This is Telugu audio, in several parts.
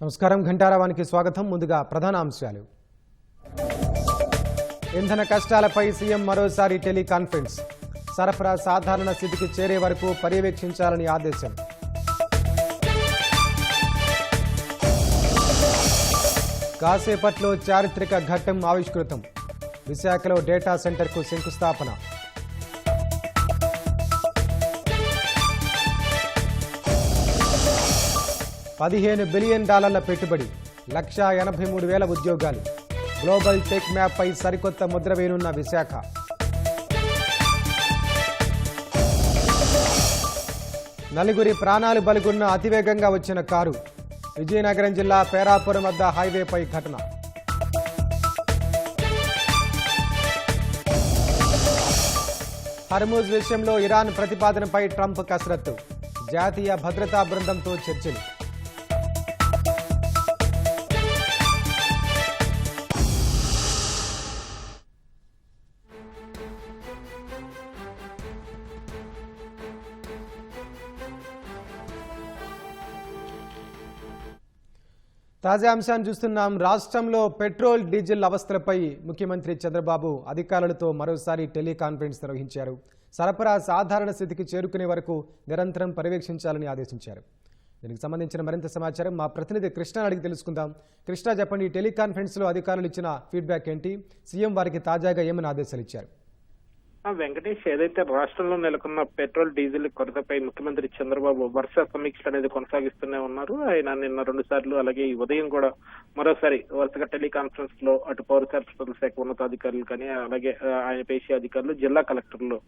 నమస్కారం, ఘంటారావానికి స్వాగతం. ముందుగా ప్రధాన అంశాలు. ఇంధన కష్టాలపై సీఎం మరోసారి టెలికాన్ఫరెన్స్. సరఫరా సాధారణ స్థితికి చేరే వరకు పర్యవేక్షించాలని ఆదేశం. కాసేపట్లో చారిత్రక ఘట్టం ఆవిష్కృతం. విశాఖలో డేటా సెంటర్కు శంకుస్థాపన. $15 బిలియన్ పెట్టుబడి, 1,83,000 ఉద్యోగాలు. గ్లోబల్ టెక్ మ్యాప్ పై సరికొత్త ముద్ర వేయనున్న విశాఖ. నలుగురి ప్రాణాలు బలిగొన్న అతివేగంగా వచ్చిన కారు. విజయనగరం జిల్లా పేరాపురం వద్ద హైవేపై ఘటన. హర్మూజ్ విషయంలో ఇరాన్ ప్రతిపాదనపై ట్రంప్ కసరత్తు. జాతీయ భద్రతా బృందంతో చర్చలు. తాజా అంశాన్ని చూస్తున్నాం. రాష్ట్రంలో పెట్రోల్ డీజిల్ అవస్థలపై ముఖ్యమంత్రి చంద్రబాబు అధికారులతో మరోసారి టెలికాన్ఫరెన్స్ నిర్వహించారు. సరఫరా సాధారణ స్థితికి చేరుకునే వరకు నిరంతరం పర్యవేక్షించాలని ఆదేశించారు. దీనికి సంబంధించిన మరింత సమాచారం మా ప్రతినిధి కృష్ణ అడిగి తెలుసుకుందాం. కృష్ణ, చెప్పండి, ఈ టెలికాన్ఫరెన్స్లో అధికారులు ఇచ్చిన ఫీడ్బ్యాక్ ఏంటి? సీఎం వారికి తాజాగా ఏమైనా ఆదేశాలు ఇచ్చారు? వెంకటేష్, ఏదైతే రాష్ట్రంలో నెలకొన్న పెట్రోల్ డీజిల్ కొరతపై ముఖ్యమంత్రి చంద్రబాబు వరుస సమీక్ష అనేది కొనసాగిస్తూనే ఉన్నారు. ఆయన నిన్న 2 సార్లు, అలాగే ఈ ఉదయం కూడా మరోసారి వరుసగా టెలికాన్ఫరెన్స్ లో అటు పౌర సరఫరాల శాఖ ఉన్నతాధికారులు కానీ, అలాగే ఆయన పేషీ అధికారులు, జిల్లా కలెక్టర్లు,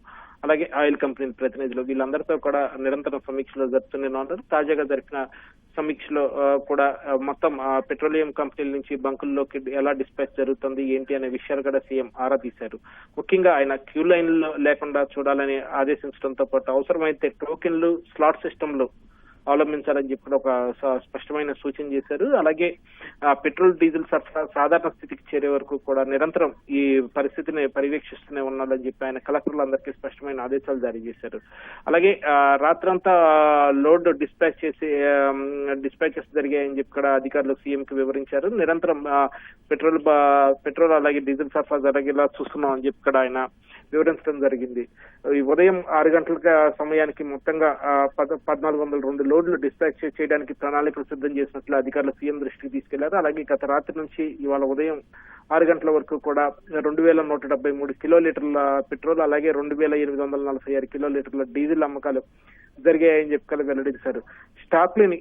అలాగే ఆయిల్ కంపెనీ ప్రతినిధులు, వీళ్ళందరితో కూడా నిరంతరం సమీక్షలు జరుపుతూనే ఉన్నారు. తాజాగా జరిపిన సమీక్షలో కూడా మొత్తం పెట్రోలియం కంపెనీల నుంచి బంకుల్లోకి ఎలా డిస్పాచ్ జరుగుతుంది ఏంటి అనే విషయాలు కూడా సీఎం ఆరా తీశారు. ముఖ్యంగా ఆయన క్యూ లైన్ లేకుండా చూడాలని ఆదేశించడంతో పాటు అవసరమైతే టోకెన్లు, స్లాట్ సిస్టంలు అవలంబించాలని చెప్పి ఒక స్పష్టమైన సూచన చేశారు. అలాగే పెట్రోల్ డీజిల్ సరఫరా సాధారణ స్థితికి చేరే వరకు కూడా నిరంతరం ఈ పరిస్థితిని పర్యవేక్షిస్తూనే ఉన్నారని చెప్పి ఆయన కలెక్టర్లందరికీ స్పష్టమైన ఆదేశాలు జారీ చేశారు. అలాగే రాత్రంతా లోడ్ డిస్పాచెస్ జరిగాయని చెప్పి కూడా అధికారులు సీఎం కి వివరించారు. నిరంతరం పెట్రోల్ అలాగే డీజిల్ సరఫరా జరిగేలా చూస్తున్నాం అని చెప్పి కూడా ఆయన వివరించడం జరిగింది. ఈ ఉదయం 6 గంటల సమయానికి మొత్తంగా 1,402 లోడ్లు డిస్పాచ్ చేయడానికి ప్రణాళికలు సిద్ధం చేసినట్లు అధికారులు సీఎం దృష్టికి తీసుకెళ్లారు. అలాగే గత రాత్రి నుంచి ఇవాళ ఉదయం 6 గంటల వరకు కూడా 2,173 కిలోలీటర్ల పెట్రోల్, అలాగే 2,846 కిలోలీటర్ల డీజిల్ అమ్మకాలు జరిగాయని చెప్పి వెల్లడించారు. స్టాక్ లేని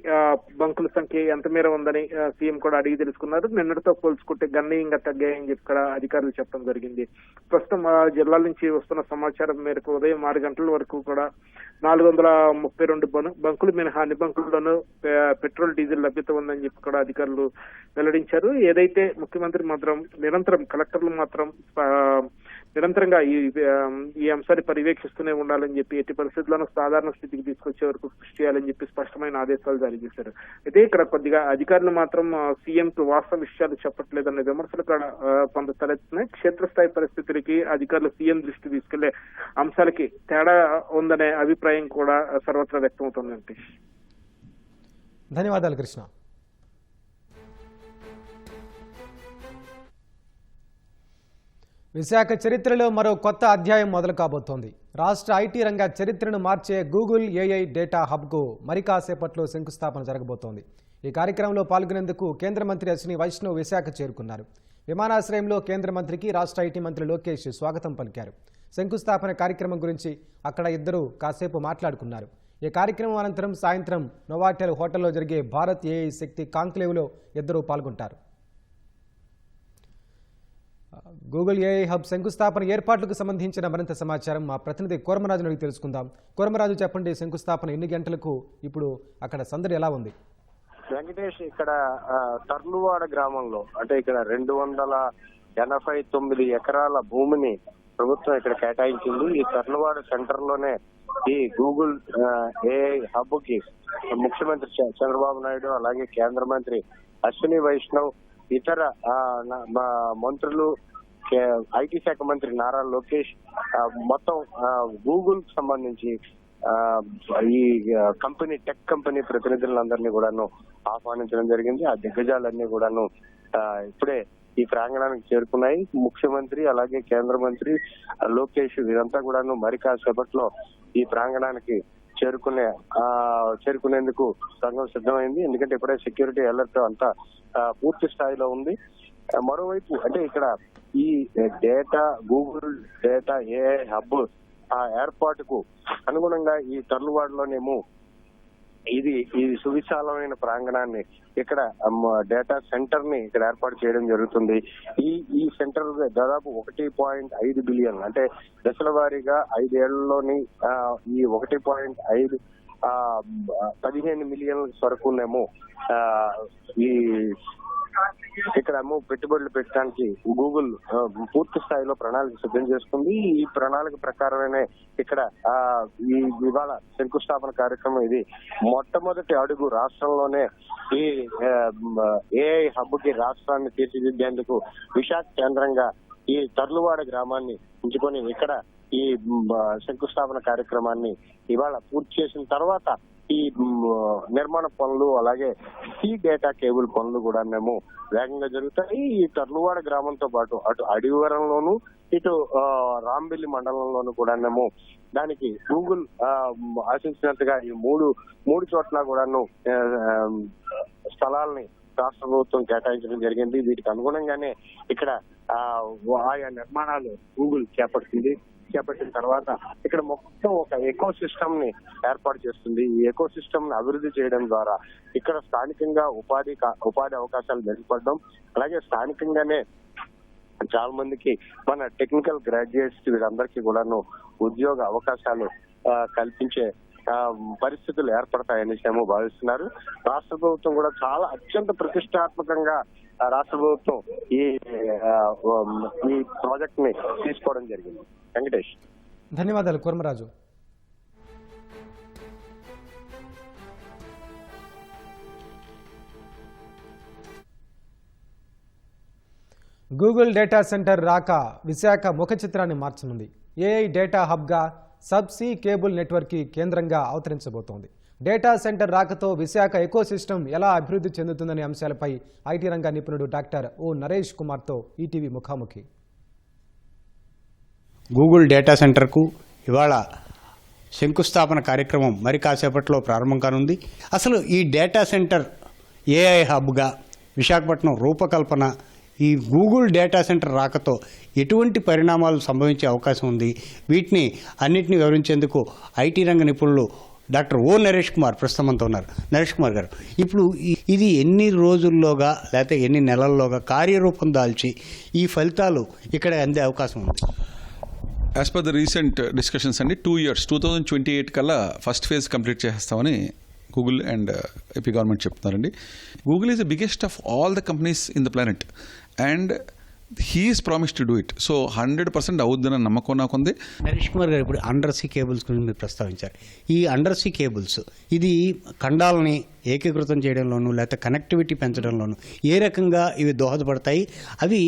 బంకుల సంఖ్య ఎంత మేర ఉందని సీఎం కూడా అడిగి తెలుసుకున్నారు. నిన్నటితో పోల్చుకుంటే గణనీయంగా తగ్గాయని చెప్పి కూడా అధికారులు చెప్పడం జరిగింది. ప్రస్తుతం జిల్లాల నుంచి వస్తున్న సమాచారం మేరకు ఉదయం 6 గంటల వరకు కూడా 432 బంకులు మినహా అన్ని బంకుల్లోనూ పెట్రోల్ డీజిల్ లభ్యత ఉందని చెప్పి కూడా అధికారులు వెల్లడించారు. ఏదైతే ముఖ్యమంత్రి మాత్రం నిరంతరం, కలెక్టర్లు మాత్రం నిరంతరంగా ఈ అంశాన్ని పర్యవేక్షిస్తూనే ఉండాలని చెప్పి, ఎట్టి పరిస్థితుల్లోనూ సాధారణ స్థితికి తీసుకొచ్చే వరకు కృషి చేయాలని చెప్పి స్పష్టమైన ఆదేశాలు జారీ చేశారు. అయితే ఇక్కడ కొద్దిగా అధికారులు మాత్రం సీఎం కు వాస్తవ విషయాలు చెప్పట్లేదనే విమర్శలు కూడా కొంత తలెత్తున్నాయి. క్షేత్రస్థాయి పరిస్థితులకి అధికారులు సీఎం దృష్టి తీసుకెళ్లే అంశాలకి తేడా ఉందనే అభిప్రాయం కూడా సర్వత్రా వ్యక్తమవుతుంది. వెంకటేష్, ధన్యవాదాలు కృష్ణ. విశాఖ చరిత్రలో మరో కొత్త అధ్యాయం మొదలు కాబోతోంది. రాష్ట్ర ఐటీ రంగ చరిత్రను మార్చే గూగుల్ ఏఐ డేటా హబ్కు మరి కాసేపట్లో శంకుస్థాపన జరగబోతోంది. ఈ కార్యక్రమంలో పాల్గొనేందుకు కేంద్ర మంత్రి అశ్విని వైష్ణవ్ విశాఖ చేరుకున్నారు. విమానాశ్రయంలో కేంద్ర మంత్రికి రాష్ట్ర ఐటీ మంత్రి లోకేష్ స్వాగతం పలికారు. శంకుస్థాపన కార్యక్రమం గురించి అక్కడ ఇద్దరు కాసేపు మాట్లాడుకున్నారు. ఈ కార్యక్రమం అనంతరం సాయంత్రం నోవాటెల్ హోటల్లో జరిగే భారత్ ఏఐ శక్తి కాంక్లేవ్లో ఇద్దరు పాల్గొంటారు. గూగుల్ ఏఐ హబ్ శంకుస్థాపన ఏర్పాట్లకు సంబంధించిన మరింత సమాచారం మా ప్రతినిధి కోరమరాజు అడిగి తెలుసుకుందాం. కోరమరాజు, చెప్పండి, శంకుస్థాపన ఎన్ని గంటలకు, ఇప్పుడు అక్కడ సందడి ఎలా ఉంది? వెంకటేష్, ఇక్కడ తర్లువాడ గ్రామంలో, అంటే ఇక్కడ 289 ఎకరాల భూమిని ప్రభుత్వం ఇక్కడ కేటాయించింది. ఈ తర్లువాడ సెంటర్ లోనే ఈ గూగుల్ ఏఐ హబ్ కి ముఖ్యమంత్రి చంద్రబాబు నాయుడు, అలాగే కేంద్ర మంత్రి అశ్విని వైష్ణవ్, ఇతర మంత్రులు, ఐటీ శాఖ మంత్రి నారా లోకేష్, మొత్తం గూగుల్ సంబంధించి ఈ కంపెనీ టెక్ కంపెనీ ప్రతినిధులందరినీ కూడాను ఆహ్వానించడం జరిగింది. ఆ దిగ్గజాలన్నీ కూడాను ఇప్పుడే ఈ ప్రాంగణానికి చేరుకున్నాయి. ముఖ్యమంత్రి అలాగే కేంద్ర మంత్రి లోకేష్ వీరంతా కూడాను మరి కాసేపట్లో ఈ ప్రాంగణానికి చేరుకునేందుకు రంగం సిద్ధమైంది. ఎందుకంటే ఇప్పుడే సెక్యూరిటీ అలర్ట్ అంతా పూర్తి స్థాయిలో ఉంది. మరోవైపు అంటే ఇక్కడ ఈ data Google data AI hub ఏర్పాటుకు అనుగుణంగా ఈ తర్లువాడలోనేమో ఇది సువిశాలమైన ప్రాంగణాన్ని ఇక్కడ డేటా సెంటర్ ని ఇక్కడ ఏర్పాటు చేయడం జరుగుతుంది. ఈ సెంటర్ దాదాపు 1.5 బిలియన్ అంటే దశల వారీగా 5 ఏళ్లలోని ఈ 1.5 15 మిలియన్ల వరకునేమో ఈ ఇక్కడ పెట్టుబడులు పెట్టడానికి గూగుల్ పూర్తి స్థాయిలో ప్రణాళిక సిద్ధం చేసుకుంది. ఈ ప్రణాళిక ప్రకారమే ఇక్కడ ఈ ఇవాళ శంకుస్థాపన కార్యక్రమం. ఇది మొట్టమొదటి అడుగు రాష్ట్రంలోనే ఈ ఏఐ హబ్ కి రాష్ట్రాన్ని తీర్చిదిద్దేందుకు విశాఖ కేంద్రంగా ఈ తర్లువాడ గ్రామాన్ని ఉంచుకొని ఇక్కడ ఈ శంకుస్థాపన కార్యక్రమాన్ని ఇవాళ పూర్తి చేసిన తర్వాత ఈ నిర్మాణ పనులు అలాగే ఈ డేటా కేబుల్ పనులు కూడా మేము వేగంగా జరుగుతాయి. ఈ తర్లువాడ గ్రామంతో పాటు అటు అడివరంలోను ఇటు రాంబిల్లి మండలంలోను కూడా మేము దానికి గూగుల్ ఆశించినట్టుగా ఈ మూడు చోట్ల కూడాను స్థలాల్ని రాష్ట్ర ప్రభుత్వం కేటాయించడం జరిగింది. వీటికి అనుగుణంగానే ఇక్కడ ఆయా నిర్మాణాలు గూగుల్ చేపట్టిన తర్వాత ఇక్కడ మొత్తం ఒక ఎకో సిస్టమ్ ని ఏర్పాటు చేస్తుంది. ఈ ఎకో సిస్టమ్ ని అభివృద్ధి చేయడం ద్వారా ఇక్కడ స్థానికంగా ఉపాధి అవకాశాలు మెరుగుపడడం, అలాగే స్థానికంగానే చాలా మందికి మన టెక్నికల్ గ్రాడ్యుయేట్స్ వీరందరికీ కూడాను ఉద్యోగ అవకాశాలు కల్పించే పరిస్థితులు ఏర్పడతాయనేసి ఏమో భావిస్తున్నారు. రాష్ట్ర ప్రభుత్వం కూడా చాలా అత్యంత ప్రతిష్టాత్మకంగా రాష్ట్ర ప్రభుత్వం ఈ ప్రాజెక్ట్ ని తీసుకోవడం జరిగింది. వెంకటేష్, ధన్యవాదాలు కూర్మరాజు. గూగుల్ డేటా సెంటర్ రాక విశాఖ ముఖ చిత్రాన్ని మార్చనుంది. ఏఐ డేటా హబ్గా సబ్సీ కేబుల్ నెట్వర్క్ కేంద్రంగా అవతరించబోతోంది. డేటా సెంటర్ రాకతో విశాఖ ఎకోసిస్టమ్ ఎలా అభివృద్ధి చెందుతుందనే అంశాలపై ఐటీ రంగ నిపుణుడు డాక్టర్ ఓ నరేష్ కుమార్తో ఈటీవీ ముఖాముఖి. గూగుల్ డేటా సెంటర్కు ఇవాళ శంకుస్థాపన కార్యక్రమం మరి కాసేపట్లో ప్రారంభం కానుంది. అసలు ఈ డేటా సెంటర్ ఏఐ హబ్గా విశాఖపట్నం రూపకల్పన, ఈ గూగుల్ డేటా సెంటర్ రాకతో ఎటువంటి పరిణామాలు సంభవించే అవకాశం ఉంది, వీటిని అన్నింటినీ వివరించేందుకు ఐటీ రంగ నిపుణులు డాక్టర్ ఓ నరేష్ కుమార్ ప్రస్తుతం మనతో ఉన్నారు. నరేష్ కుమార్ గారు, ఇప్పుడు ఇది ఎన్ని రోజుల్లోగా లేకపోతే ఎన్ని నెలల్లోగా కార్యరూపం దాల్చి ఈ ఫలితాలు ఇక్కడ అందే అవకాశం ఉంది? As per the recent discussions అండి 2 years 2028 కల్లా ఫస్ట్ ఫేజ్ కంప్లీట్ చేస్తామని గూగుల్ అండ్ ఏపీ గవర్నమెంట్ చెప్తున్నారండి. Google is the biggest of all the companies in the planet and he's promise to do it. So 100% అవుద్దని నమ్మకం నాకుంది. నరేష్ కుమార్ గారు, ఇప్పుడు అండర్ సీ కేబుల్స్ గురించి మీరు ప్రస్తావించారు. ఈ అండర్ సీ కేబుల్స్ ఇది ఖండాలని ఏకీకృతం చేయడంలోనూ లేకపోతే కనెక్టివిటీ పెంచడంలోనూ ఏ రకంగా ఇవి దోహదపడతాయి? అవి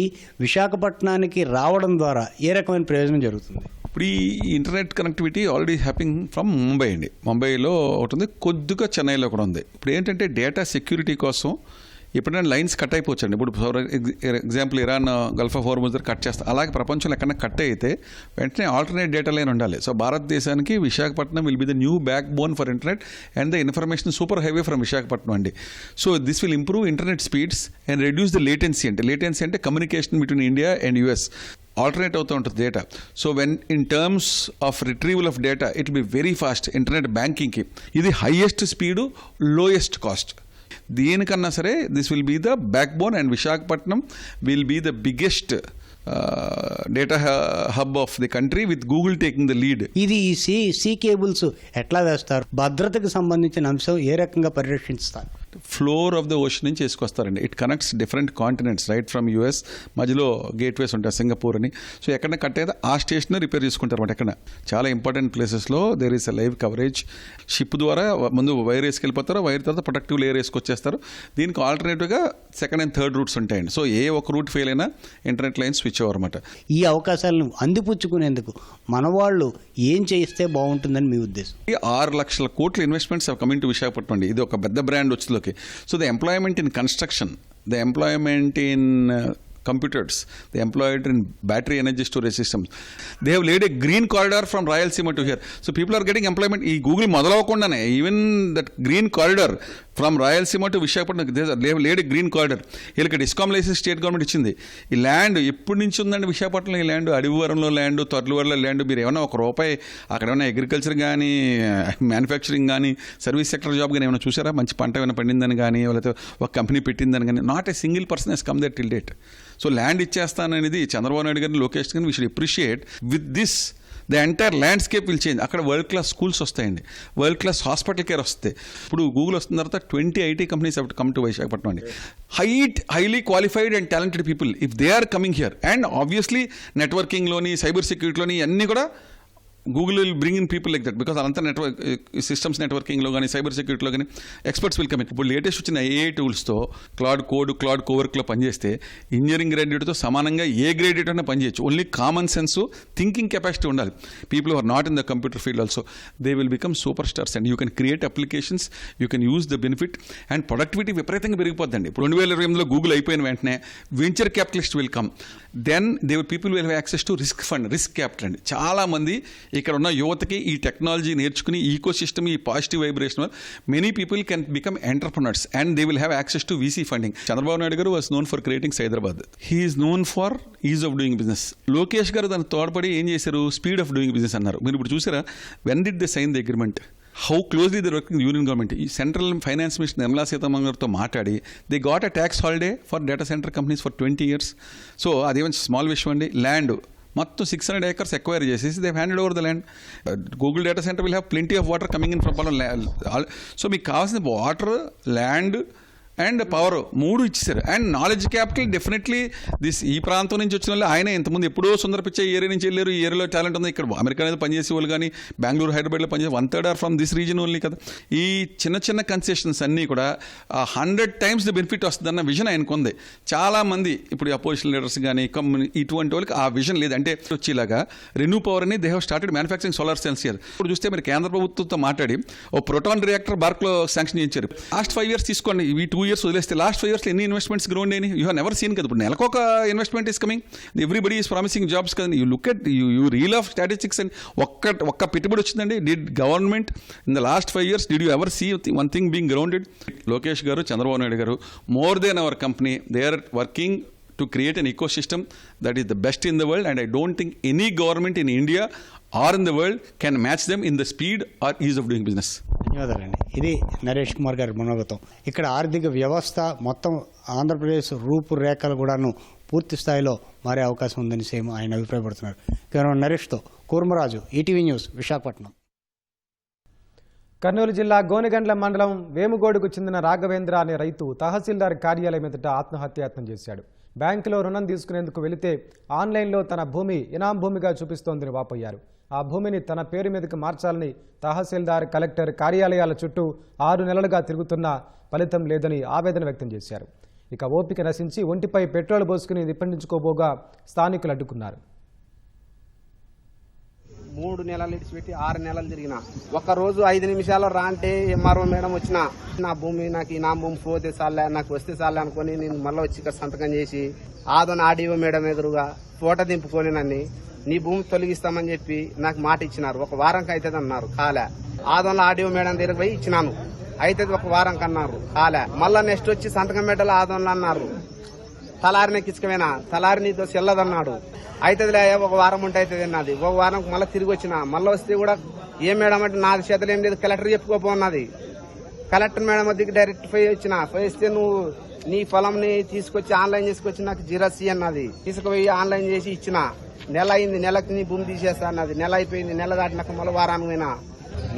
విశాఖపట్నానికి రావడం ద్వారా ఏ రకమైన ప్రయోజనం జరుగుతుంది? ఇప్పుడు ఈ internet connectivity already హ్యాపింగ్ from Mumbai అండి. ముంబైలో ఒకటి ఉంది, కొద్దిగా చెన్నైలో కూడా ఉంది. ఇప్పుడు ఏంటంటే డేటా సెక్యూరిటీ కోసం ఎప్పుడైనా లైన్స్ కట్ అయిపోవచ్చండి. ఇప్పుడు for example Iran gulf of Hormuz దగ్గర కట్ చేస్తాం. అలాగే ప్రపంచంలో ఎక్కడైనా కట్ అయితే వెంటనే ఆల్టర్నేట్ డేటా లైన్ ఉండాలి. సో భారతదేశానికి Visakhapatnam will be the new backbone for internet and the information superhighway from Visakhapatnam అండి. So this will improve internet speeds and reduce the latency. Latency అంటే communication between India and US alternate అవుతూ ఉంటుంది data. So when in terms of retrieval of data it be very fast. Internet బ్యాంకింగ్కి ఇది హైయెస్ట్ స్పీడు, లోయెస్ట్ కాస్ట్. దీనికన్నా సరే this will be the backbone and Visakhapatnam will be the biggest data hub of the country with Google taking the lead. ఇది సీ కేబుల్స్ ఎట్లా వేస్తారు? భద్రతకు సంబంధించిన అంశం ఏ రకంగా పరిరక్షిస్తారు? ఫ్లోర్ ఆఫ్ ద ఓషన్ నుంచి చేసుకొస్తారండి. It connects different continents right from US. మధ్యలో గేట్వేస్ ఉంటాయి, సింగపూర్ అని. సో ఎక్కడ కట్ అయితే ఆ స్టేషన్ రిపేర్ చేసుకుంటారు అనమాట. ఎక్కడ చాలా ఇంపార్టెంట్ ప్లేసెస్లో there is a live coverage. Ship ద్వారా ముందు వైర్ వేసుకెళ్ళిపోతారు, వైర్ తర్వాత ప్రొటెక్టివ్ లేయర్ వేసుకొచ్చేస్తారు. దీనికి ఆల్టర్నేటివ్గా సెకండ్ అండ్ థర్డ్ రూట్స్ ఉంటాయండి. సో ఏ ఒక రూట్ ఫెయిల్ అయినా ఇంటర్నెట్ లైన్ స్విచ్ ఓవర్ అనమాట. ఈ అవకాశాలను అందిపుచ్చుకునేందుకు మన వాళ్ళు ఏం చేస్తే బాగుంటుందని మీ ఉద్దేశం? 6 లక్షల కోట్ల ఇన్వెస్ట్మెంట్స్ కమింగ్ టు విశాఖపట్నం అండి. ఇది ఒక పెద్ద బ్రాండ్ వచ్చేలోకి. So the employment in construction, the employment in computers, they employed in battery energy storage systems. They have laid a green corridor from Rayalaseema to here. So people are getting employment. ఈ గూగుల్ మొదలవకుండానే even that green corridor from Rayalaseema to Visakhapatnam, they have laid a green corridor. వీళ్ళకి డిస్కామ్ లైసెన్స్ స్టేట్ గవర్నమెంట్ ఇచ్చింది. ఈ ల్యాండ్ ఎప్పటి నుంచి ఉందండి విశాఖపట్నంలో? ఈ ల్యాండ్ అడవివరంలో ల్యాండ్, తొర్లవరంలో ల్యాండ్. మీరు ఏమైనా ₹1 అక్కడ ఏమైనా అగ్రికల్చర్ కానీ, మ్యానుఫ్యాక్చరింగ్ కానీ, సర్వీస్ సెక్టర్ జాబ్ కానీ ఏమైనా చూసారా? మంచి పంట ఏమైనా పండిందని కానీ, లేకపోతే ఒక కంపెనీ పెట్టిందని కానీ, not a single person has come that till date. So land ఇచ్చేస్తాననేది చంద్రబాబు నాయుడు గారిని, లోకేష్ గారిని we should appreciate. With this the entire landscape will change. అక్కడ వరల్డ్ క్లాస్ స్కూల్స్ వస్తాయండి, వరల్డ్ క్లాస్ హాస్పిటల్ కేర్ వస్తాయి. ఇప్పుడు గూగుల్ వస్తున్న తర్వాత 20 IT companies have to come to Visakhapatnam అండి. highly qualified and talented people, if they are coming here, and obviously నెట్వర్కింగ్లోని, సైబర్ సెక్యూరిటీలోని అన్నీ కూడా Google will bring in people like that, because అదంతా నెట్వర్క్ సిస్టమ్స్ నెట్వర్కింగ్లో కానీ, సైబర్ సెక్యూరిటీలో కానీ ఎక్స్పర్ట్స్ విల్ కమ్ ఇన్. ఇప్పుడు లేటెస్ట్ వచ్చిన AI టూల్స్తో క్లౌడ్ కోవర్క్లో పనిచేస్తే ఇంజనీరింగ్ గ్రాడ్యుయేట్తో సమానంగా ఏ గ్రాడ్యుయేట్ అయినా పనిచేయచ్చు. Only common sense, thinking capacity ఉండాలి. People are not in the computer field also, they will become superstars and you can create applications, you can use the benefit and productivity విపరీతంగా పెరిగిపోద్దండి. ఇప్పుడు 2028లో గూగుల్ అయిపోయిన వెంటనే venture capitalist will come. Then people will have access to risk fund, risk capital అండి. చాలామంది ఇక్కడ ఉన్న యువతకి ఈ టెక్నాలజీ నేర్చుకుని ఈకో సిస్టమ్, ఈ positive vibration, many people can become entrepreneurs and they will have access to VC funding. Chandrababu Naidu గారు was known for creating Hyderabad. He is known for ease of doing business. Lokesh గారు దాన్ని తోడ్పడి ఏం చేశారు? స్పీడ్ ఆఫ్ డూయింగ్ బిజినెస్ అన్నారు. మీరు ఇప్పుడు చూసారా, when did they sign the agreement? How closely they working union government. ఈ central finance minister Nirmala Sitharaman గారితో మాట్లాడి they got a tax holiday for data centre companies for 20 years. So అదేమైనా స్మాల్ విషయం అండి. ల్యాండ్ మొత్తం 600 acres ఎక్వైర్ చేసేసి they handed over the land. Google data centre will have plenty of water coming in from so మీకు కావాల్సిన వాటర్, ల్యాండ్ అండ్ పవర్ 3 ఇచ్చేసారు. And knowledge capital definitely this. ఈ ప్రాంతం నుంచి వచ్చిన వాళ్ళు ఆయన ఇంతకుముందు ఎప్పుడో సుందర పిచ్చే ఏరియా నుంచి వెళ్ళారు. ఈ ఏరియాలో టాలెంట్ ఉంది. ఇక్కడ అమెరికా అనేది పనిచేసే వాళ్ళు కానీ, బెంగళూరు, హైదరాబాద్లో పనిచేసే 1/3 are from this region only కదా. ఈ చిన్న చిన్న కన్సెషన్స్ అన్నీ కూడా 100 times ద బెనిఫిట్ వస్తుందన్న విజన్ ఆయనకు ఉంది. చాలామంది ఇప్పుడు అపోజిషన్ లీడర్స్ కానీ ఇటువంటి వాళ్ళకి ఆ విజన్ లేదు. అంటే వచ్చేలాగా రెన్యూ పవర్ అని they have started manufacturing solar cells here. ఇప్పుడు చూస్తే మీరు కేంద్ర ప్రభుత్వంతో మాట్లాడి ఓ ప్రోటాన్ రియాక్టర్ బార్క్లో శాంక్షన్ చేయించారు. లాస్ట్ 5 years తీసుకోండి, ఈ 2 years వదిలేస్తే లాస్ట్ 5 yearsలో ఎన్ని ఇన్వెస్ట్మెంట్స్ గ్రౌండ్ అయినాయి? యూ హ్యావ్ నెవర్ సీన్ కదా. ఇప్పుడు నెలకొక investment is coming, everybody is promising jobs కదా. You look at you reel of statistics and ఒక్క పెట్టుబడి వచ్చిందండి. Did government in the last 5 years did you ever see one thing being grounded? Lokesh గారు, చంద్రబాబు నాయుడు గారు, more than our company, they are working to create an ecosystem that is the best in the world, and I don't think any government in India or in the world can match them in the speed or ease of doing business. ధన్యవాదాలండి. ఇది నరేష్ కుమార్ గారి మనోగతం. ఇక్కడ ఆర్థిక వ్యవస్థ మొత్తం ఆంధ్రప్రదేశ్ రూపురేఖలు కూడాను పూర్తి స్థాయిలో మారే అవకాశం ఉందని సేమ్ ఆయన అభిప్రాయపడుతున్నారు. కేవలం నరేష్తో కూర్మరాజు, ఈటీవీ న్యూస్, విశాఖపట్నం. కర్నూలు జిల్లా గోనెగండ్ల మండలం వేముగోడుకు చెందిన రాఘవేంద్ర అనే రైతు తహసీల్దార్ కార్యాలయం ఎదుట ఆత్మహత్యాయత్నం చేశాడు. బ్యాంకులో రుణం తీసుకునేందుకు వెళితే ఆన్లైన్లో తన భూమి ఇనాం భూమిగా చూపిస్తోందని వాపోయారు. ఆ భూమిని తన పేరు మీదకి మార్చాలని తహసీల్దార్, కలెక్టర్ కార్యాలయాల చుట్టూ 6 నెలలుగా తిరుగుతున్నా ఫలితం లేదని ఆవేదన వ్యక్తం చేశారు. ఇక ఓపిక నశించి ఒంటిపై పెట్రోల్ పోసుకుని నిప్పండించుకోబోగా స్థానికులు అడ్డుకున్నారు. 3 నెలలు ఇడిచిపెట్టి 6 నెలలు తిరిగిన. ఒక్కరోజు 5 నిమిషాలు రా అంటే ఎంఆర్ఓ మేడం వచ్చిన, నా భూమి నాకు నా భూమి పోతే చాలే, నాకు వస్తే చాలే అనుకుని నేను మళ్ళీ వచ్చి ఇక్కడ సంతకం చేసి ఆదోన ఆర్డీఓ మేడం ఎదురుగా ఫోటో దింపుకొని నన్ను నీ భూమి తొలగిస్తామని చెప్పి నాకు మాట ఇచ్చినారు. 1 వారంకి అవుతుంది అన్నారు, కాలే. ఆదోన్లో ఆర్డీఓ మేడం దగ్గర పోయి ఇచ్చినాను, అయితే 1 వారంకి అన్నారు, కాలే. మళ్ళా నెక్స్ట్ వచ్చి సంతకం పెట్టాలి ఆదోన్లో అన్నారు. తలారిని ఎక్కించుకోమైనా, తలారి నీతో చెల్లదన్నాడు. అవుతుందిలే 1 వారం ఉంటే అవుతుంది అన్నది. 1 వారం మళ్ళీ తిరిగి వచ్చిన, మళ్ళీ వస్తే కూడా ఏం మేడం అంటే నాది చేతలు ఏం లేదు, కలెక్టర్ చెప్పుకోపోన్నది. కలెక్టర్ మేడం వద్దకు డైరెక్ట్ పోయి వచ్చిన, పోయిస్తే నువ్వు నీ పొలంని తీసుకొచ్చి ఆన్లైన్ చేసుకొచ్చి నాకు జిరాక్స్ అన్నది. తీసుకుపోయి ఆన్లైన్ చేసి ఇచ్చిన. నెల అయింది, నెలకి నీ భూమి తీసేస్తా అన్నది. నెల అయిపోయింది, నెల దాటినాక మళ్ళీ వారానికి పోయినా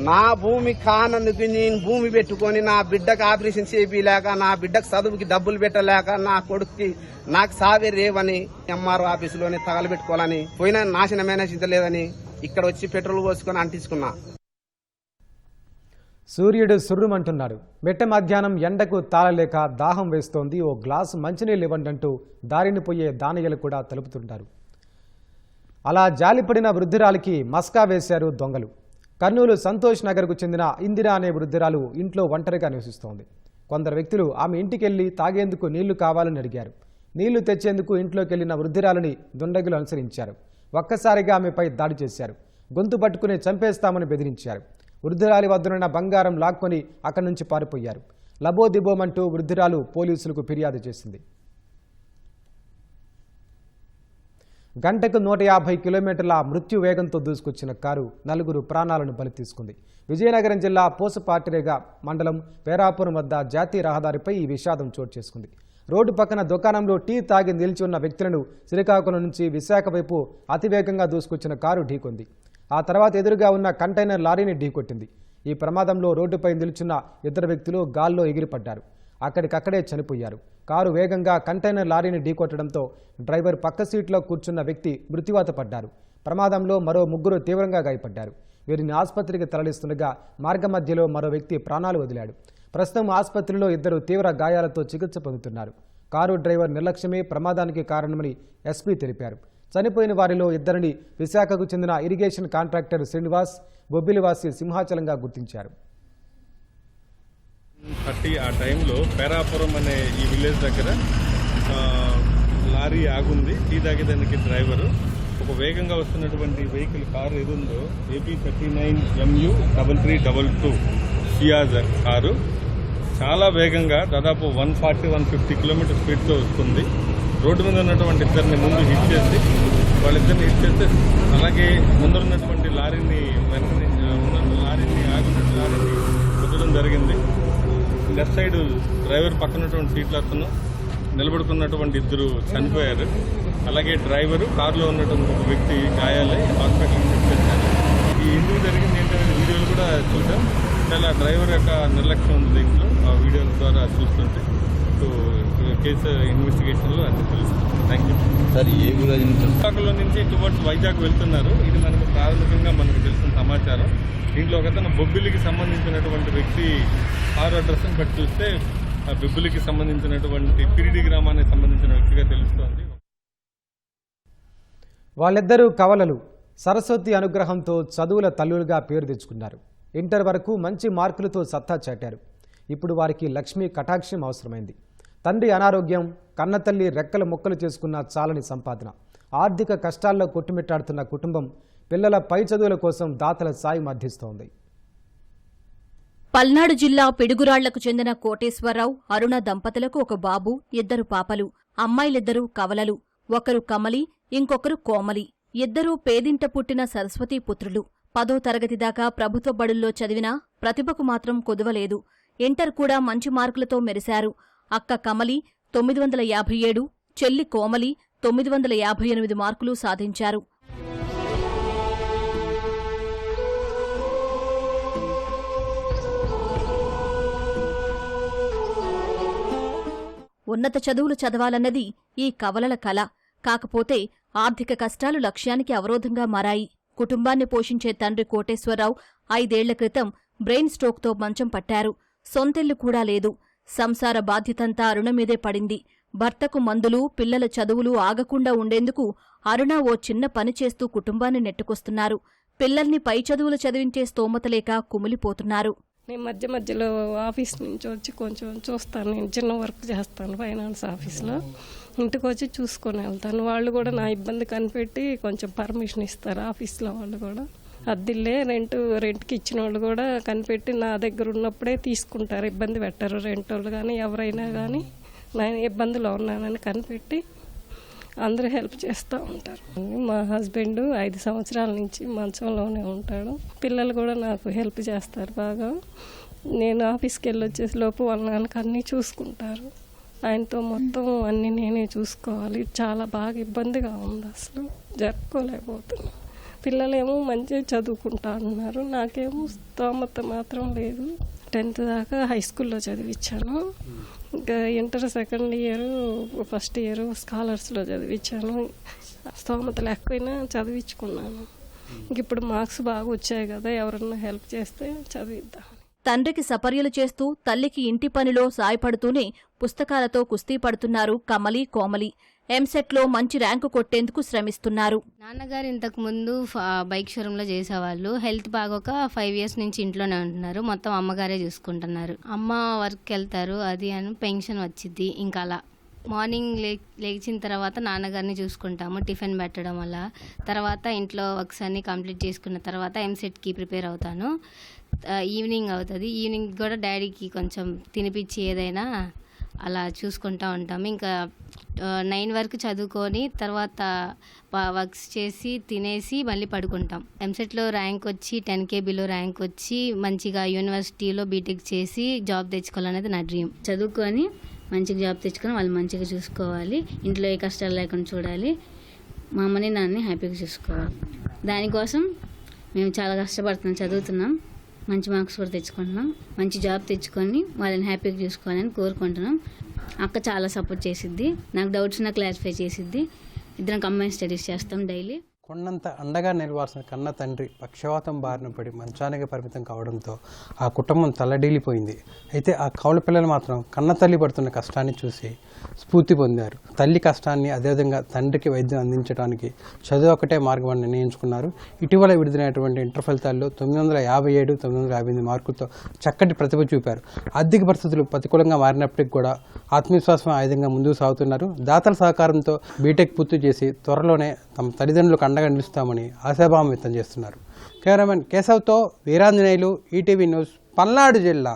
నా భూమి కానందుకు నేను భూమి పెట్టుకొని నా బిడ్డకు ఆపరేషన్ చేపిలేక, నా బిడ్డకు చదువుకి డబ్బులు పెట్టలేక, నా కొడుకుకి నాకు సావే రేవని ఎంఆర్ఓ ఆఫీసులోనే తగలబెట్టుకోవాలని పోయినా నాశనమైన చింతలేదని ఇక్కడ వచ్చి పెట్రోల్ పోసుకొని అంటించుకున్నా. సూర్యుడు సుర్రుమంటున్నాడు. మిట్ట మధ్యాహ్నం ఎండకు తాళలేక దాహం వేస్తోంది. ఓ గ్లాసు మంచినీళ్ళు ఇవ్వండంటూ దారిని పోయే దానయ్యలు కూడా తెలుపుతుంటారు. అలా జాలిపడిన వృద్ధురాలికి మస్కా వేశారు దొంగలు. కర్నూలు సంతోష్ నగర్కు చెందిన ఇందిరా అనే వృద్ధురాలు ఇంట్లో ఒంటరిగా నివసిస్తోంది. కొందరు వ్యక్తులు ఆమె ఇంటికెళ్లి తాగేందుకు నీళ్లు కావాలని అడిగారు. నీళ్లు తెచ్చేందుకు ఇంట్లోకి వెళ్లిన వృద్ధురాలిని దుండగులు అనుసరించారు. ఒక్కసారిగా ఆమెపై దాడి చేశారు. గొంతు పట్టుకుని చంపేస్తామని బెదిరించారు. వృద్ధురాలి వద్దనున్న బంగారం లాక్కొని అక్కడి నుంచి పారిపోయారు. లబోదిబోమంటూ వృద్ధురాలు పోలీసులకు ఫిర్యాదు చేసింది. గంటకు 150 కిలోమీటర్ల మృత్యు వేగంతో దూసుకొచ్చిన కారు 4 ప్రాణాలను బలి తీసుకుంది. విజయనగరం జిల్లా పూసపాటిరేగ మండలం పేరాపురం వద్ద జాతీయ రహదారిపై ఈ విషాదం చోటు చేసుకుంది. రోడ్డు పక్కన దుకాణంలో టీ తాగి నిలిచి ఉన్న వ్యక్తులను శ్రీకాకుళం నుంచి విశాఖ వైపు అతివేగంగా దూసుకొచ్చిన కారు ఢీకొంది. ఆ తర్వాత ఎదురుగా ఉన్న కంటైనర్ లారీని ఢీకొట్టింది. ఈ ప్రమాదంలో రోడ్డుపై నిలుచున్న 2 వ్యక్తులు గాల్లో ఎగిరిపడ్డారు. అక్కడికక్కడే చనిపోయారు. కారు వేగంగా కంటైనర్ లారీని ఢీకొట్టడంతో డ్రైవర్ పక్క సీట్లో కూర్చున్న వ్యక్తి మృత్యువాత పడ్డారు. ప్రమాదంలో మరో 3 తీవ్రంగా గాయపడ్డారు. వీరిని ఆసుపత్రికి తరలిస్తుండగా మార్గ మధ్యలో మరో వ్యక్తి ప్రాణాలు వదిలాడు. ప్రస్తుతం ఆసుపత్రిలో 2 తీవ్ర గాయాలతో చికిత్స పొందుతున్నారు. కారు డ్రైవర్ నిర్లక్ష్యమే ప్రమాదానికి కారణమని ఎస్పీ తెలిపారు. చనిపోయిన వారిలో 2 విశాఖకు చెందిన ఇరిగేషన్ కాంట్రాక్టర్ శ్రీనివాస్, బొబ్బిలివాసి సింహాచలంగా గుర్తించారు. 30 ఆ టైంలో పేరాపురం అనే ఈ విలేజ్ దగ్గర లారీ ఆగుంది. టీ తాగేదానికి డ్రైవరు ఒక వేగంగా వస్తున్నటువంటి వెహికల్ కారు ఏదుందో AP39MU 3322 సియాజర్ కారు చాలా వేగంగా దాదాపు 140-150 కిలోమీటర్ స్పీడ్తో వస్తుంది. రోడ్డు మీద ఉన్నటువంటి ఇద్దరిని ముందు హిట్ చేసి వాళ్ళిద్దరిని హిట్ చేస్తే అలాగే ముందరున్నటువంటి లారీని వెనకని లారీని ఆగున్నట్టు లారీని కుట్టడం జరిగింది. లెఫ్ట్ సైడ్ డ్రైవర్ పక్కనటువంటి సీట్లో అతను నిలబడుకున్నటువంటి 2 చనిపోయారు. అలాగే డ్రైవరు కారులో ఉన్నటువంటి ఒక వ్యక్తి గాయాలై హాస్పిటల్కి తీసుకెళ్తారు. ఈ ఎందుకు జరిగింది ఏంటంటే వీడియోలు కూడా చూసాం. చాలా డ్రైవర్ యొక్క నిర్లక్ష్యం ఉంది దీంట్లో ఆ వీడియోల ద్వారా చూస్తుంటే. సో కేసు ఇన్వెస్టిగేషన్లో అన్ని తెలుస్తుంది. Thank you sir. ఏ విశాఖలో నుంచి టువర్డ్స్ వైజాగ్ వెళ్తున్నారు. ఇది మనకు ప్రాథమికంగా మనకు తెలిసిన సమాచారం. దీంట్లో ఒకతను బొబ్బిలికి సంబంధించినటువంటి వ్యక్తి కారు అడ్రస్ని బట్టి చూస్తే ఆ బొబ్బిలికి సంబంధించినటువంటి పిరిడి గ్రామానికి సంబంధించిన వ్యక్తిగా తెలుస్తోంది. వాళ్ళిద్దరూ కవలలు. సరస్వతి అనుగ్రహంతో చదువుల తల్లులుగా పేరు తెచ్చుకున్నారు. ఇంటర్ వరకు మంచి మార్కులతో సత్తా చాటారు. ఇప్పుడు వారికి లక్ష్మీ కటాక్షం అవసరమైంది. తండ్రి అనారోగ్యం, కన్నతల్లి రెక్కలు మొక్కలు చేసుకున్న చాలని సంపాదన, ఆర్థిక కష్టాల్లో కొట్టుమిట్టాడుతున్న కుటుంబం పిల్లల పై చదువుల కోసం దాతల సాయం అందిస్తోంది. పల్నాడు జిల్లా పిడుగురాళ్లకు చెందిన కోటేశ్వరరావు, అరుణ దంపతులకు ఒక బాబు, 2 పాపలు. అమ్మాయిలిద్దరూ కవలలు. ఒకరు కమలి, ఇంకొకరు కోమలి. 2 పేదింట పుట్టిన సరస్వతీ పుత్రులు. 10వ తరగతి దాకా ప్రభుత్వ బడుల్లో చదివినా ప్రతిభకు మాత్రం కొదువలేదు. ఇంటర్ కూడా మంచి మార్కులతో మెరిశారు. అక్క కమలి 957, చెల్లి కోమలి 958 మార్కులు సాధించారు. ఉన్నత చదువులు చదవాలన్నది ఈ కవలల కల. కాకపోతే ఆర్థిక కష్టాలు లక్ష్యానికి అవరోధంగా మారాయి. కుటుంబాన్ని పోషించే తండ్రి కోటేశ్వరరావు 5 ఏళ్ల క్రితం బ్రెయిన్ స్ట్రోక్తో మంచం పట్టారు. సొంతిల్లు కూడా లేదు. సంసార బాధ్యతంతా అరుణ మీదే పడింది. భర్తకు మందులు, పిల్లల చదువులు ఆగకుండా ఉండేందుకు అరుణ ఓ చిన్న పని చేస్తూ కుటుంబాన్ని నెట్టుకొస్తున్నారు. పిల్లల్ని పై చదువులు చదివించే స్తోమత లేక కుమిలిపోతున్నారు. నేను మధ్య మధ్యలో ఆఫీస్ నుంచి వచ్చి కొంచెం చూస్తాను. నేను చిన్న వర్క్ చేస్తాను ఫైనాన్స్ ఆఫీస్లో. ఇంటికి వచ్చి చూసుకొని వెళ్తాను. వాళ్ళు కూడా నా ఇబ్బంది కనిపెట్టి కొంచెం పర్మిషన్ ఇస్తారు. ఆఫీస్లో వాళ్ళు కూడా అద్దిల్లే రెంట్కి ఇచ్చిన వాళ్ళు కూడా కనిపెట్టి నా దగ్గర ఉన్నప్పుడే తీసుకుంటారు. ఇబ్బంది పెట్టరు. రెంట్ వాళ్ళు కానీ ఎవరైనా కానీ నేను ఇబ్బందిలో ఉన్నానని కనిపెట్టి అందరూ హెల్ప్ చేస్తూ ఉంటారు. మా హస్బెండ్ 5 సంవత్సరాల నుంచి మంచంలోనే ఉంటాడు. పిల్లలు కూడా నాకు హెల్ప్ చేస్తారు బాగా. నేను ఆఫీస్కి వెళ్ళి వచ్చేసి లోపు వాళ్ళ నాన్నకి అన్నీ చూసుకుంటారు. ఆయనతో మొత్తం అన్నీ నేనే చూసుకోవాలి. చాలా బాగా ఇబ్బందిగా ఉంది. అసలు జరుపుకోలేకపోతున్నాను. పిల్లలేమో మంచిగా చదువుకుంటా అన్నారు, నాకేమో స్తోమత మాత్రం లేదు. 10th దాకా హై స్కూల్లో చదివించాను. ఇంకా inter second year first year స్కాలర్స్లో చదివించాను. స్తోమత లేకపోయినా చదివించుకున్నాను. ఇంక ఇప్పుడు మార్క్స్ బాగా వచ్చాయి కదా, ఎవరన్నా హెల్ప్ చేస్తే చదివిద్దాం. తండ్రికి సపర్యలు చేస్తూ తల్లికి ఇంటి పనిలో సాయపడుతూనే పుస్తకాలతో కుస్తీ పడుతున్నారు కమలి, కోమలి. ఎంసెట్లో మంచి ర్యాంకు కొట్టేందుకు శ్రమిస్తున్నారు. నాన్నగారు ఇంతకు ముందు బైక్ షోరూంలో చేసేవాళ్ళు. హెల్త్ బాగోక 5 years నుంచి ఇంట్లోనే ఉంటున్నారు. మొత్తం అమ్మగారే చూసుకుంటున్నారు. అమ్మ వర్క్కి వెళ్తారు, అది అని పెన్షన్ వచ్చింది. ఇంకా అలా మార్నింగ్ లేచిన తర్వాత నాన్నగారిని చూసుకుంటాము, టిఫిన్ పెట్టడం వల్ల. తర్వాత ఇంట్లో వర్క్స్ అన్ని కంప్లీట్ చేసుకున్న తర్వాత ఎంసెట్కి ప్రిపేర్ అవుతాను. ఈవినింగ్ అవుతుంది. ఈవినింగ్ కూడా డాడీకి కొంచెం తినిపించి ఏదైనా అలా చూసుకుంటూ ఉంటాము. ఇంకా 9 వరకు చదువుకొని తర్వాత వర్క్స్ చేసి తినేసి మళ్ళీ పడుకుంటాం. ఎంసెట్లో ర్యాంక్ వచ్చి 10K బిలో ర్యాంక్ వచ్చి మంచిగా యూనివర్సిటీలో బీటెక్ చేసి జాబ్ తెచ్చుకోవాలనేది నా డ్రీమ్. చదువుకొని మంచిగా జాబ్ తెచ్చుకొని వాళ్ళు మంచిగా చూసుకోవాలి, ఇంట్లో ఏ కష్టాలు లేకుండా చూడాలి, మా అమ్మని నాన్నని హ్యాపీగా చూసుకోవాలి. దానికోసం మేము చాలా కష్టపడుతున్నాం, చదువుతున్నాం, మంచి మార్క్స్ కూడా తెచ్చుకుంటున్నాం, మంచి జాబ్ తెచ్చుకొని వాళ్ళని హ్యాపీగా చూసుకోవాలని కోరుకుంటున్నాం. అక్క చాలా సపోర్ట్ చేసిద్ది, నాకు డౌట్స్ ఉన్నా క్లారిఫై చేసిద్ది. ఇద్దరం కంబైన్ స్టడీస్ చేస్తాం డైలీ. కొండంత అండగా నిలవాల్సిన కన్న తండ్రి పక్షవాతం బారిన పడి మంచానికి పరిమితం కావడంతో ఆ కుటుంబం తల్లడిల్లిపోయింది. అయితే ఆ కౌల పిల్లలు మాత్రం కన్న తల్లి పడుతున్న కష్టాన్ని చూసి స్ఫూర్తి పొందారు. తల్లి కష్టాన్ని అదేవిధంగా తండ్రికి వైద్యం అందించడానికి చదువు ఒకటే మార్గం అని నిర్ణయించుకున్నారు. ఇటీవల విడుదలైనటువంటి ఇంటర్ ఫలితాల్లో 957, 958 మార్కులతో చక్కటి ప్రతిభ చూపారు. ఆర్థిక పరిస్థితులు ప్రతికూలంగా మారినప్పటికీ కూడా ఆత్మవిశ్వాసం ఆయుధంగా ముందుకు సాగుతున్నారు. దాతల సహకారంతో బీటెక్ పూర్తి చేసి త్వరలోనే తమ తల్లిదండ్రులకు అండగా నిలుస్తామని ఆశాభావం వ్యక్తం చేస్తున్నారు. కెమెరామెన్ కేశవ్తో వీరాంజనేయులు, ఈటీవీ న్యూస్, పల్నాడు జిల్లా.